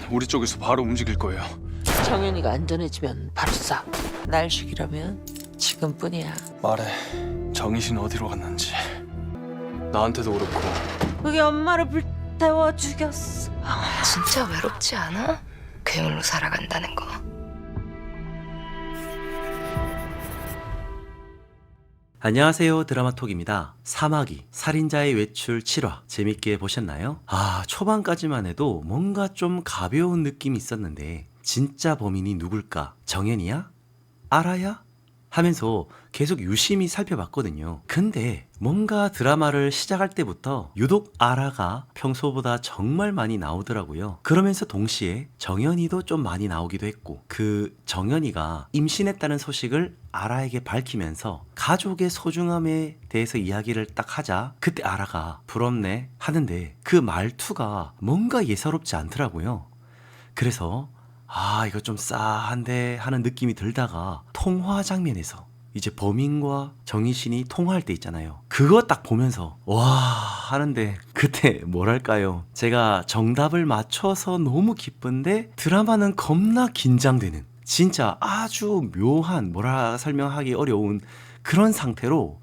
우리 쪽에서 바로 움직일 거예요. 정연이가 안전해지면 바로 쏴. 날 죽이려면 지금뿐이야. 말해. 정희 씨는 어디로 갔는지. 나한테도 그렇고. 그게 엄마를 불태워 죽였어. 진짜 외롭지 않아? 괴물로 살아간다는 거. 안녕하세요, 드라마톡입니다. 사마귀 살인자의 외출 7화 재밌게 보셨나요? 초반까지만 해도 뭔가 좀 가벼운 느낌이 있었는데 진짜 범인이 누굴까? 정연이야? 아라야? 하면서 계속 유심히 살펴봤거든요. 근데 뭔가 드라마를 시작할 때부터 유독 아라가 평소보다 정말 많이 나오더라고요. 그러면서 동시에 정연이도 좀 많이 나오기도 했고, 그 정연이가 임신했다는 소식을 아라에게 밝히면서 가족의 소중함에 대해서 이야기를 딱 하자 그때 아라가 부럽네 하는데 그 말투가 뭔가 예사롭지 않더라고요. 그래서 이거 좀 싸한데 하는 느낌이 들다가 통화 장면에서 이제 범인과 정희신이 통화할 때 있잖아요. 그거 딱 보면서 와 하는데 그때 뭐랄까요, 제가 정답을 맞춰서 너무 기쁜데 드라마는 겁나 긴장되는, 진짜 아주 묘한, 뭐라 설명하기 어려운 그런 상태로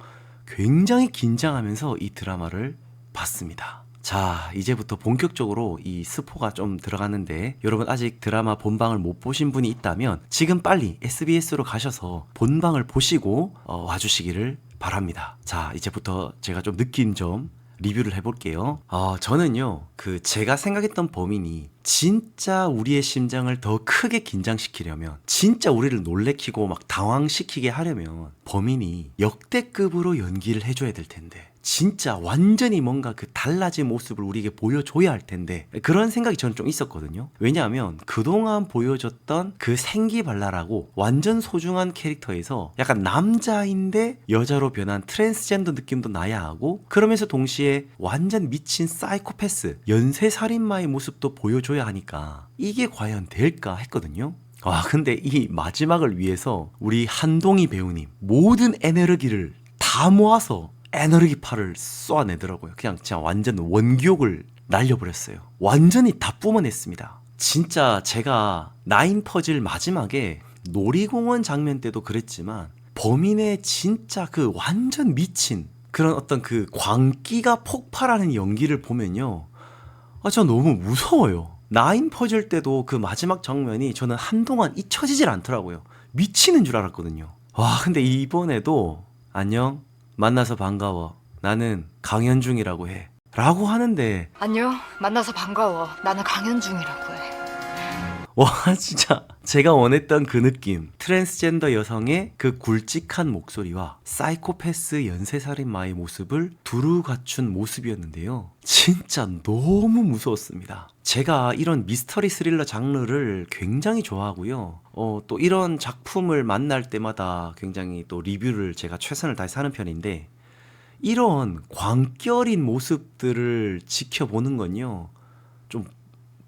굉장히 긴장하면서 이 드라마를 봤습니다. 자, 이제부터 본격적으로 이 스포가 좀 들어가는데, 여러분 아직 드라마 본방을 못 보신 분이 있다면 지금 빨리 SBS로 가셔서 본방을 보시고 와주시기를 바랍니다. 자, 이제부터 제가 좀 느낀 점 리뷰를 해볼게요. 저는요, 제가 생각했던 범인이 진짜 우리의 심장을 더 크게 긴장시키려면, 진짜 우리를 놀래키고 막 당황시키게 하려면 범인이 역대급으로 연기를 해줘야 될 텐데, 진짜 완전히 뭔가 그 달라진 모습을 우리에게 보여줘야 할 텐데, 그런 생각이 저는 좀 있었거든요. 왜냐하면 그동안 보여줬던 그 생기발랄하고 완전 소중한 캐릭터에서 약간 남자인데 여자로 변한 트랜스젠더 느낌도 나야 하고, 그러면서 동시에 완전 미친 사이코패스 연쇄살인마의 모습도 보여줘야 하니까 이게 과연 될까 했거든요. 근데 이 마지막을 위해서 우리 한동희 배우님 모든 에너지를 다 모아서 에너지파를 쏘아내더라고요. 그냥 완전 원기옥을 날려버렸어요. 완전히 다 뿜어냈습니다. 진짜 제가 나인 퍼즐 마지막에 놀이공원 장면 때도 그랬지만 범인의 진짜 그 완전 미친 그런 어떤 그 광기가 폭발하는 연기를 보면요, 저 너무 무서워요. 나인 퍼즐 때도 그 마지막 장면이 저는 한동안 잊혀지질 않더라고요. 미치는 줄 알았거든요. 근데 이번에도 안녕, 만나서 반가워, 나는 강현중이라고 해 라고 하는데, 안녕, 만나서 반가워. 나는 강현중이라고 해. 진짜 제가 원했던 그 느낌, 트랜스젠더 여성의 그 굵직한 목소리와 사이코패스 연쇄살인마의 모습을 두루 갖춘 모습이었는데요, 진짜 너무 무서웠습니다. 제가 이런 미스터리 스릴러 장르를 굉장히 좋아하고요, 또 이런 작품을 만날 때마다 굉장히 또 리뷰를 제가 최선을 다해서 하는 편인데, 이런 광결인 모습들을 지켜보는 건요, 좀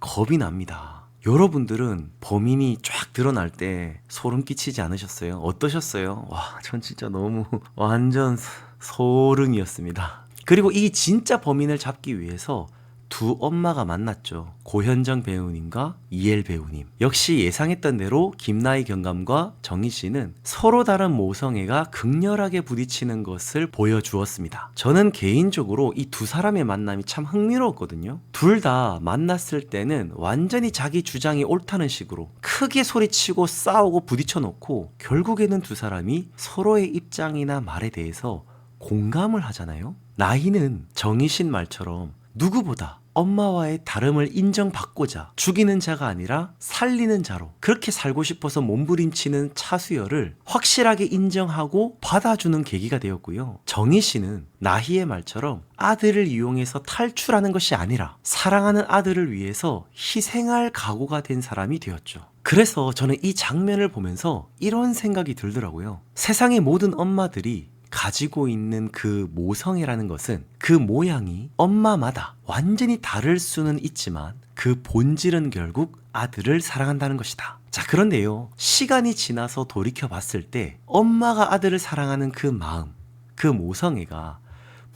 겁이 납니다. 여러분들은 범인이 쫙 드러날 때 소름 끼치지 않으셨어요? 어떠셨어요? 전 진짜 너무 완전 소름이었습니다. 그리고 이 진짜 범인을 잡기 위해서 두 엄마가 만났죠. 고현정 배우님과 이엘 배우님. 역시 예상했던 대로 김나희 경감과 정희 씨는 서로 다른 모성애가 극렬하게 부딪히는 것을 보여주었습니다. 저는 개인적으로 이 두 사람의 만남이 참 흥미로웠거든요. 둘 다 만났을 때는 완전히 자기 주장이 옳다는 식으로 크게 소리치고 싸우고 부딪혀 놓고, 결국에는 두 사람이 서로의 입장이나 말에 대해서 공감을 하잖아요. 나희는 정희 씨 말처럼 누구보다 엄마와의 다름을 인정받고자 죽이는 자가 아니라 살리는 자로 그렇게 살고 싶어서 몸부림치는 차수열을 확실하게 인정하고 받아주는 계기가 되었고요. 정희 씨는 나희의 말처럼 아들을 이용해서 탈출하는 것이 아니라 사랑하는 아들을 위해서 희생할 각오가 된 사람이 되었죠. 그래서 저는 이 장면을 보면서 이런 생각이 들더라고요. 세상의 모든 엄마들이 가지고 있는 그 모성애라는 것은 그 모양이 엄마마다 완전히 다를 수는 있지만 그 본질은 결국 아들을 사랑한다는 것이다. 자, 그런데요, 시간이 지나서 돌이켜 봤을 때 엄마가 아들을 사랑하는 그 마음, 그 모성애가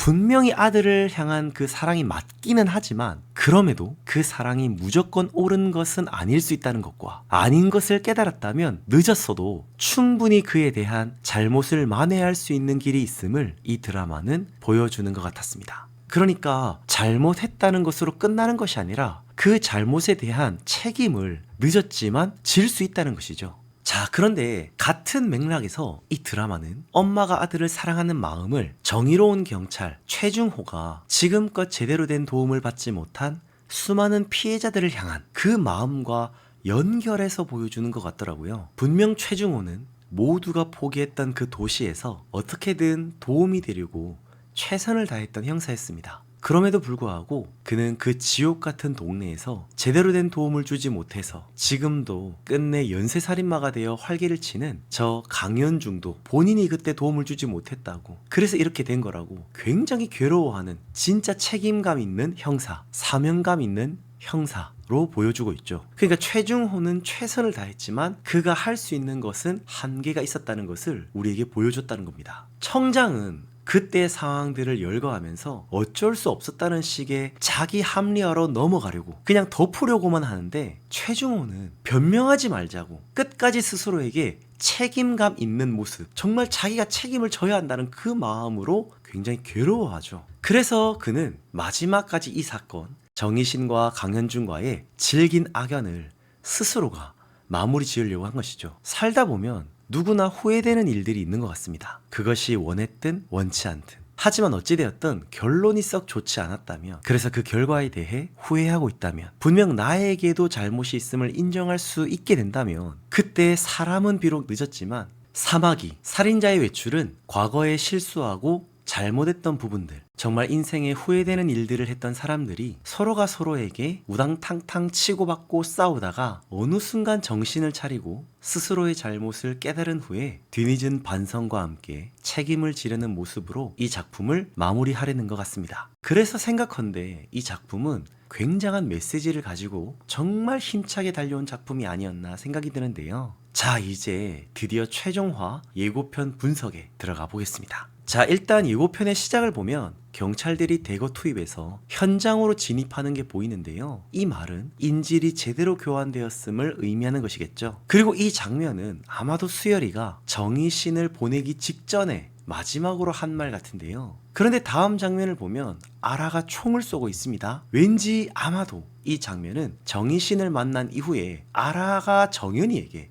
분명히 아들을 향한 그 사랑이 맞기는 하지만 그럼에도 그 사랑이 무조건 옳은 것은 아닐 수 있다는 것과 아닌 것을 깨달았다면 늦었어도 충분히 그에 대한 잘못을 만회할 수 있는 길이 있음을 이 드라마는 보여주는 것 같았습니다. 그러니까 잘못했다는 것으로 끝나는 것이 아니라 그 잘못에 대한 책임을 늦었지만 질 수 있다는 것이죠. 자, 그런데 같은 맥락에서 이 드라마는 엄마가 아들을 사랑하는 마음을 정의로운 경찰 최중호가 지금껏 제대로 된 도움을 받지 못한 수많은 피해자들을 향한 그 마음과 연결해서 보여주는 것 같더라고요. 분명 최중호는 모두가 포기했던 그 도시에서 어떻게든 도움이 되려고 최선을 다했던 형사였습니다. 그럼에도 불구하고 그는 그 지옥 같은 동네에서 제대로 된 도움을 주지 못해서 지금도 끝내 연쇄살인마가 되어 활개를 치는 저 강연중도 본인이 그때 도움을 주지 못했다고, 그래서 이렇게 된 거라고 굉장히 괴로워하는 진짜 책임감 있는 형사, 사명감 있는 형사로 보여주고 있죠. 그러니까 최중호는 최선을 다했지만 그가 할 수 있는 것은 한계가 있었다는 것을 우리에게 보여줬다는 겁니다. 청장은 그때 상황들을 열거하면서 어쩔 수 없었다는 식의 자기 합리화로 넘어가려고 그냥 덮으려고만 하는데, 최중호는 변명하지 말자고 끝까지 스스로에게 책임감 있는 모습, 정말 자기가 책임을 져야 한다는 그 마음으로 굉장히 괴로워하죠. 그래서 그는 마지막까지 이 사건, 정희신과 강현중과의 질긴 악연을 스스로가 마무리 지으려고 한 것이죠. 살다 보면 누구나 후회되는 일들이 있는 것 같습니다. 그것이 원했든 원치 않든. 하지만 어찌되었든 결론이 썩 좋지 않았다면, 그래서 그 결과에 대해 후회하고 있다면, 분명 나에게도 잘못이 있음을 인정할 수 있게 된다면, 그때 사람은 비록 늦었지만 사마귀, 살인자의 외출은 과거에 실수하고 잘못했던 부분들, 정말 인생에 후회되는 일들을 했던 사람들이 서로가 서로에게 우당탕탕 치고받고 싸우다가 어느 순간 정신을 차리고 스스로의 잘못을 깨달은 후에 뒤늦은 반성과 함께 책임을 지려는 모습으로 이 작품을 마무리하려는 것 같습니다. 그래서 생각컨대 이 작품은 굉장한 메시지를 가지고 정말 힘차게 달려온 작품이 아니었나 생각이 드는데요. 자, 이제 드디어 최종화 예고편 분석에 들어가 보겠습니다. 자, 일단 예고편의 시작을 보면 경찰들이 대거 투입해서 현장으로 진입하는 게 보이는데요. 이 말은 인질이 제대로 교환되었음을 의미하는 것이겠죠. 그리고 이 장면은 아마도 수열이가 정희신을 보내기 직전에 마지막으로 한 말 같은데요. 그런데 다음 장면을 보면 아라가 총을 쏘고 있습니다. 왠지 아마도 이 장면은 정희신을 만난 이후에 아라가 정연이에게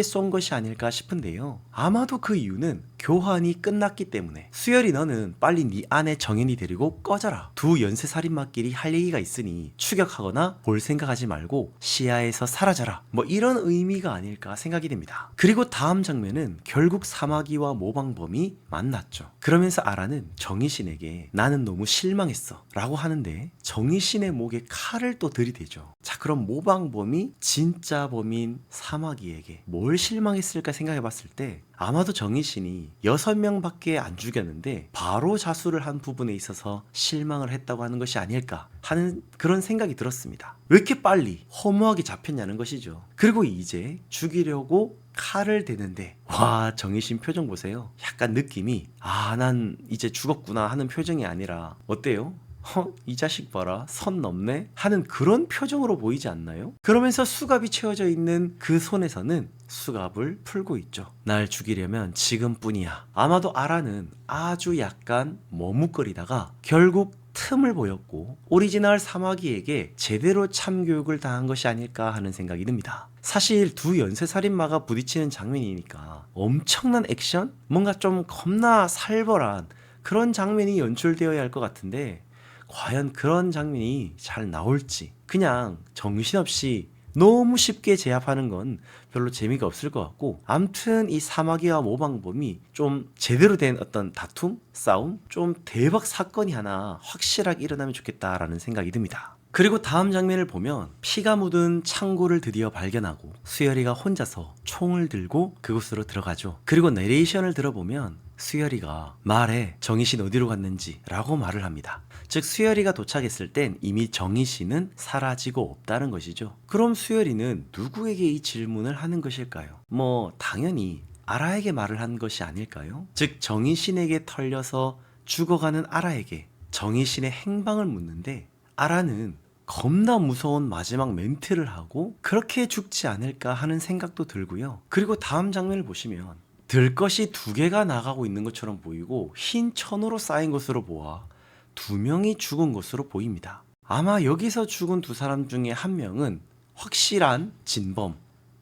쏜 것이 아닐까 싶은데요. 아마도 그 이유는 교환이 끝났기 때문에 수열이 너는 빨리 네 아내 정연이 데리고 꺼져라. 두 연쇄살인마끼리 할 얘기가 있으니 추격하거나 볼 생각하지 말고 시야에서 사라져라. 뭐 이런 의미가 아닐까 생각이 됩니다. 그리고 다음 장면은 결국 사마귀와 모방범이 만났죠. 그러면서 아라는 정희신에게 나는 너무 실망했어 라고 하는데 정희신의 목에 칼을 또 들이대죠. 자, 그럼 모방범이 진짜 범인 사마귀에게 뭘 실망했을까 생각해 봤을 때 아마도 정희신이 6명밖에 안 죽였는데 바로 자수를 한 부분에 있어서 실망을 했다고 하는 것이 아닐까 하는 그런 생각이 들었습니다. 왜 이렇게 빨리 허무하게 잡혔냐는 것이죠. 그리고 이제 죽이려고 칼을 대는데, 와, 정희신 표정 보세요. 약간 느낌이 난 이제 죽었구나 하는 표정이 아니라 어때요? 이 자식 봐라, 선 넘네 하는 그런 표정으로 보이지 않나요? 그러면서 수갑이 채워져 있는 그 손에서는 수갑을 풀고 있죠. 날 죽이려면 지금뿐이야. 아마도 아라는 아주 약간 머뭇거리다가 결국 틈을 보였고 오리지널 사마귀에게 제대로 참교육을 당한 것이 아닐까 하는 생각이 듭니다. 사실 두 연쇄살인마가 부딪히는 장면이니까 엄청난 액션? 뭔가 좀 겁나 살벌한 그런 장면이 연출되어야 할 것 같은데 과연 그런 장면이 잘 나올지, 그냥 정신없이 너무 쉽게 제압하는 건 별로 재미가 없을 것 같고, 암튼 이 사마귀와 모방범이 좀 제대로 된 어떤 다툼? 싸움? 좀 대박 사건이 하나 확실하게 일어나면 좋겠다라는 생각이 듭니다. 그리고 다음 장면을 보면 피가 묻은 창고를 드디어 발견하고 수열이가 혼자서 총을 들고 그곳으로 들어가죠. 그리고 내레이션을 들어보면 수열이가 말해 정희신 어디로 갔는지 라고 말을 합니다. 즉 수열이가 도착했을 땐 이미 정희신은 사라지고 없다는 것이죠. 그럼 수열이는 누구에게 이 질문을 하는 것일까요? 당연히 아라에게 말을 한 것이 아닐까요? 즉 정희신에게 털려서 죽어가는 아라에게 정희신의 행방을 묻는데 아라는 겁나 무서운 마지막 멘트를 하고 그렇게 죽지 않을까 하는 생각도 들고요. 그리고 다음 장면을 보시면 들것이 2개가 나가고 있는 것처럼 보이고 흰 천으로 쌓인 것으로 보아 2명이 죽은 것으로 보입니다. 아마 여기서 죽은 2사람 중에 1명은 확실한 진범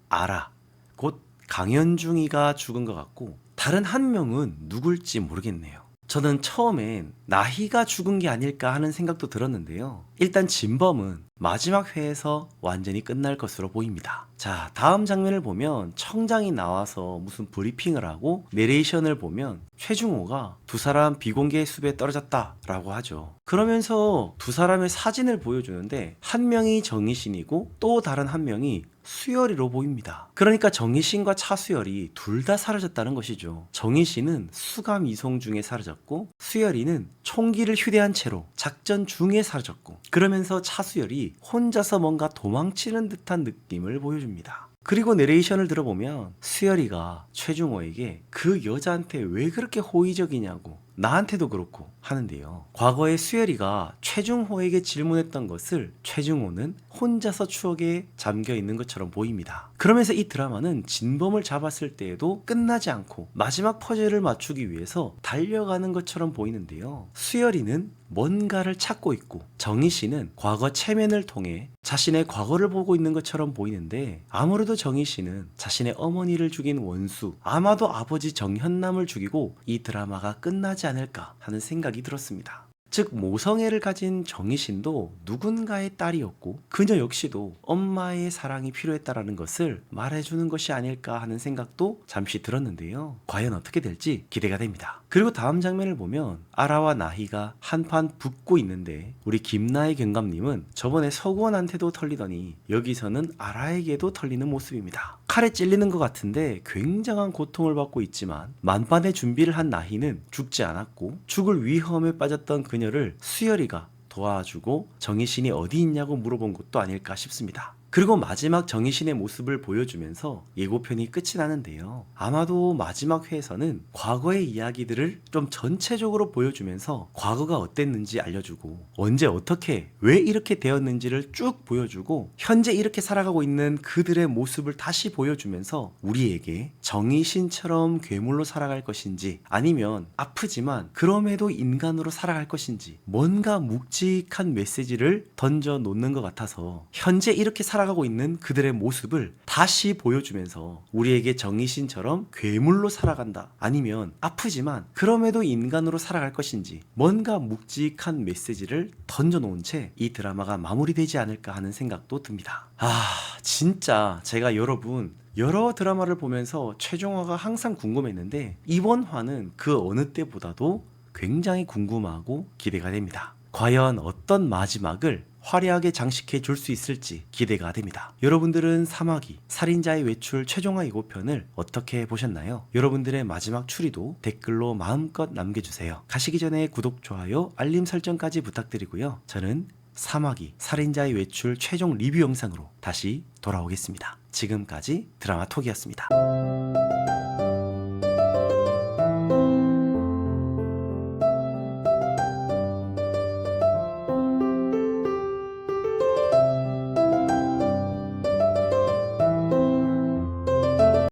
아라, 곧 강현중이가 죽은 것 같고 다른 1명은 누굴지 모르겠네요. 저는 처음엔 나희가 죽은 게 아닐까 하는 생각도 들었는데요. 일단 진범은 마지막 회에서 완전히 끝날 것으로 보입니다. 자, 다음 장면을 보면 청장이 나와서 무슨 브리핑을 하고 내레이션을 보면 최중호가 2사람 비공개 숲에 떨어졌다 라고 하죠. 그러면서 2사람의 사진을 보여주는데 1명이 정희신이고 또 다른 1명이 수열이로 보입니다. 그러니까 정희신과 차수열이 둘 다 사라졌다는 것이죠. 정희신은 수감 이송 중에 사라졌고 수열이는 총기를 휴대한 채로 작전 중에 사라졌고, 그러면서 차수열이 혼자서 뭔가 도망치는 듯한 느낌을 보여줍니다. 그리고 내레이션을 들어보면 수열이가 최중호에게 그 여자한테 왜 그렇게 호의적이냐고, 나한테도 그렇고 하는데요. 과거에 수열이가 최중호에게 질문했던 것을 최중호는 혼자서 추억에 잠겨 있는 것처럼 보입니다. 그러면서 이 드라마는 진범을 잡았을 때에도 끝나지 않고 마지막 퍼즐을 맞추기 위해서 달려가는 것처럼 보이는데요. 수열이는 뭔가를 찾고 있고 정희씨는 과거 체면을 통해 자신의 과거를 보고 있는 것처럼 보이는데, 아무래도 정희씨는 자신의 어머니를 죽인 원수, 아마도 아버지 정현남을 죽이고 이 드라마가 끝나지 않을까 하는 생각이 들었습니다. 즉 모성애를 가진 정희신도 누군가의 딸이었고 그녀 역시도 엄마의 사랑이 필요했다라는 것을 말해주는 것이 아닐까 하는 생각도 잠시 들었는데요. 과연 어떻게 될지 기대가 됩니다. 그리고 다음 장면을 보면 아라와 나희가 한판 붙고 있는데 우리 김나희 경감님은 저번에 서구원한테도 털리더니 여기서는 아라에게도 털리는 모습입니다. 칼에 찔리는 것 같은데 굉장한 고통을 받고 있지만 만반의 준비를 한 나희는 죽지 않았고 죽을 위험에 빠졌던 그녀를 수열이가 도와주고 정희신이 어디 있냐고 물어본 것도 아닐까 싶습니다. 그리고 마지막 정희신의 모습을 보여주면서 예고편이 끝이 나는데요. 아마도 마지막 회에서는 과거의 이야기들을 좀 전체적으로 보여주면서 과거가 어땠는지 알려주고 언제 어떻게 왜 이렇게 되었는지를 쭉 보여주고 현재 이렇게 살아가고 있는 그들의 모습을 다시 보여주면서 우리에게 정희신처럼 괴물로 살아갈 것인지 아니면 아프지만 그럼에도 인간으로 살아갈 것인지 뭔가 묵직한 메시지를 던져 놓는 것 같아서 현재 이렇게 살아가고 있는 그들의 모습을 다시 보여주면서 우리에게 정희신처럼 괴물로 살아간다 아니면 아프지만 그럼에도 인간으로 살아갈 것인지 뭔가 묵직한 메시지를 던져놓은 채 이 드라마가 마무리되지 않을까 하는 생각도 듭니다. 진짜 제가 여러 드라마를 보면서 최종화가 항상 궁금했는데 이번 화는 그 어느 때보다도 굉장히 궁금하고 기대가 됩니다. 과연 어떤 마지막을 화려하게 장식해 줄 수 있을지 기대가 됩니다. 여러분들은 사마귀 살인자의 외출 최종화 예고편을 어떻게 보셨나요? 여러분들의 마지막 추리도 댓글로 마음껏 남겨주세요. 가시기 전에 구독, 좋아요, 알림 설정까지 부탁드리고요. 저는 사마귀 살인자의 외출 최종 리뷰 영상으로 다시 돌아오겠습니다. 지금까지 드라마톡이었습니다.